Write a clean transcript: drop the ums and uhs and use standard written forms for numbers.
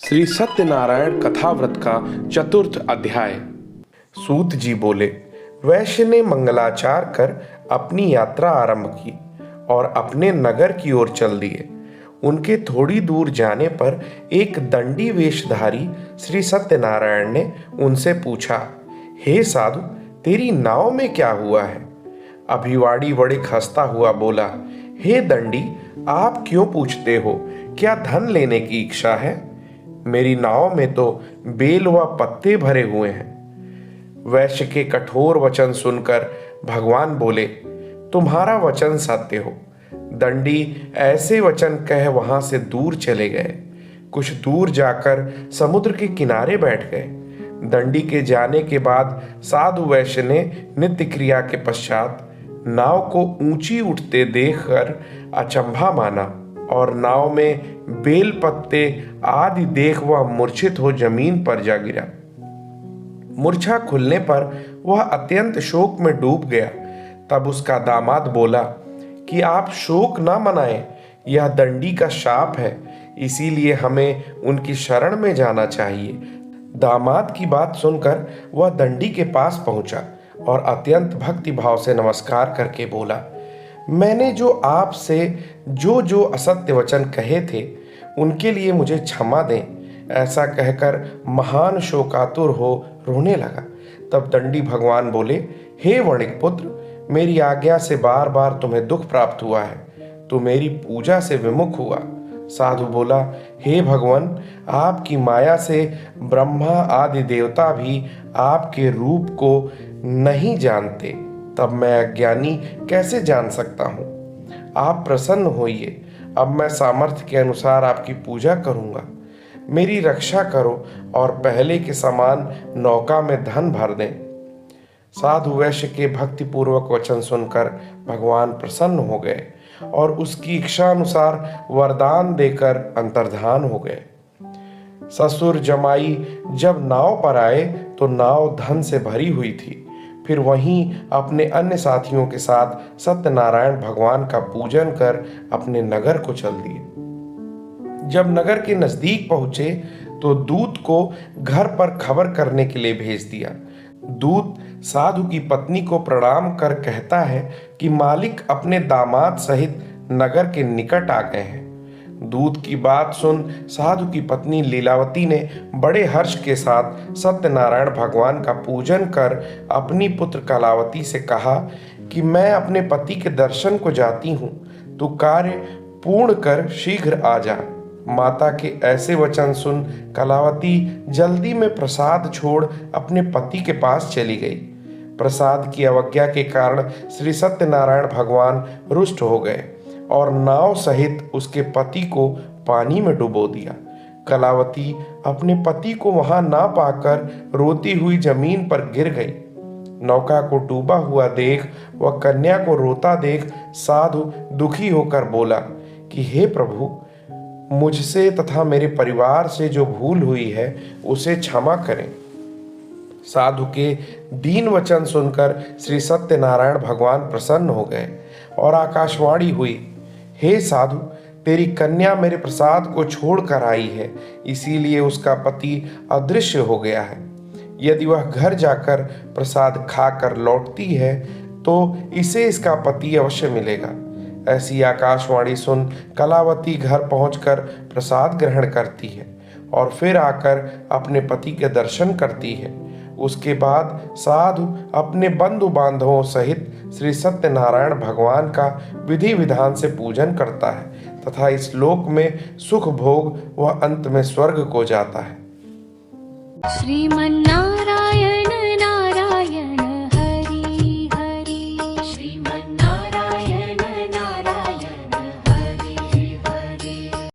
श्री सत्यनारायण कथाव्रत का चतुर्थ अध्याय। सूत जी बोले, वैश्य ने मंगलाचार कर अपनी यात्रा आरंभ की और अपने नगर की ओर चल दिए। उनके थोड़ी दूर जाने पर एक दंडी वेशधारी श्री सत्यनारायण ने उनसे पूछा, हे साधु, तेरी नाव में क्या हुआ है? अभिवाड़ी बड़े खस्ता हुआ बोला, हे दंडी, आप क्यों पूछते हो? क्या धन लेने की इच्छा है? मेरी नाव में तो बेल व पत्ते भरे हुए हैं। वैश्य के कठोर वचन सुनकर भगवान बोले, तुम्हारा वचन सत्य हो। दंडी ऐसे वचन कह वहां से दूर चले गए। कुछ दूर जाकर समुद्र के किनारे बैठ गए। दंडी के जाने के बाद साधु वैश्य ने नित्य क्रिया के पश्चात नाव को ऊंची उठते देखकर अचंभा माना और नाव में बेल पत्ते आदि देख वह मूर्छित हो जमीन पर जा गिरा। मूर्छा खुलने पर वह अत्यंत शोक में डूब गया। तब उसका दामाद बोला कि आप शोक ना मनाएं, यह दंडी का शाप है, इसीलिए हमें उनकी शरण में जाना चाहिए। दामाद की बात सुनकर वह दंडी के पास पहुंचा और अत्यंत भक्ति भाव से नमस्कार करके बोला, मैंने जो आपसे जो असत्य वचन कहे थे उनके लिए मुझे क्षमा दें। ऐसा कहकर महान शोकातुर हो रोने लगा। तब दंडी भगवान बोले, हे वणिक पुत्र, मेरी आज्ञा से बार बार तुम्हें दुख प्राप्त हुआ है, तो मेरी पूजा से विमुख हुआ। साधु बोला, हे भगवान, आपकी माया से ब्रह्मा आदि देवता भी आपके रूप को नहीं जानते, तब मैं अज्ञानी कैसे जान सकता हूँ? आप प्रसन्न होइए, अब मैं सामर्थ्य के अनुसार आपकी पूजा करूँगा। मेरी रक्षा करो और पहले के समान नौका में धन भर दें। साधु वैश्य के भक्तिपूर्वक वचन सुनकर भगवान प्रसन्न हो गए और उसकी इच्छा अनुसार वरदान देकर अंतर्धान हो गए। ससुर जमाई जब नाव पर आए तो नाव धन से भरी हुई थी। फिर वहीं अपने अन्य साथियों के साथ सत्यनारायण भगवान का पूजन कर अपने नगर को चल दिए। जब नगर के नजदीक पहुंचे तो दूत को घर पर खबर करने के लिए भेज दिया। दूत साधु की पत्नी को प्रणाम कर कहता है कि मालिक अपने दामाद सहित नगर के निकट आ गए हैं। दूत की बात सुन साधु की पत्नी लीलावती ने बड़े हर्ष के साथ सत्यनारायण भगवान का पूजन कर अपनी पुत्र कलावती से कहा कि मैं अपने पति के दर्शन को जाती हूँ, तू कार्य पूर्ण कर शीघ्र आ जा। माता के ऐसे वचन सुन कलावती जल्दी में प्रसाद छोड़ अपने पति के पास चली गई। प्रसाद की अवज्ञा के कारण श्री सत्यनारायण भगवान रुष्ट हो गए और नाव सहित उसके पति को पानी में डुबो दिया। कलावती अपने पति को वहां ना पाकर रोती हुई जमीन पर गिर गई। नौका को डूबा हुआ देख व कन्या को रोता देख साधु दुखी होकर बोला कि हे प्रभु, मुझसे तथा मेरे परिवार से जो भूल हुई है उसे क्षमा करें। साधु के दीन वचन सुनकर श्री सत्यनारायण भगवान प्रसन्न हो गए और आकाशवाणी हुई, हे साधु, तेरी कन्या मेरे प्रसाद को छोड़कर आई है, इसीलिए उसका पति अदृश्य हो गया है। यदि वह घर जाकर प्रसाद खाकर लौटती है तो इसे इसका पति अवश्य मिलेगा। ऐसी आकाशवाणी सुन कलावती घर पहुंचकर प्रसाद ग्रहण करती है और फिर आकर अपने पति के दर्शन करती है। उसके बाद साधु अपने बंधु बांधवों सहित श्री सत्यनारायण भगवान का विधि विधान से पूजन करता है तथा इस लोक में सुख भोग व अंत में स्वर्ग को जाता है। श्रीमन्नारायण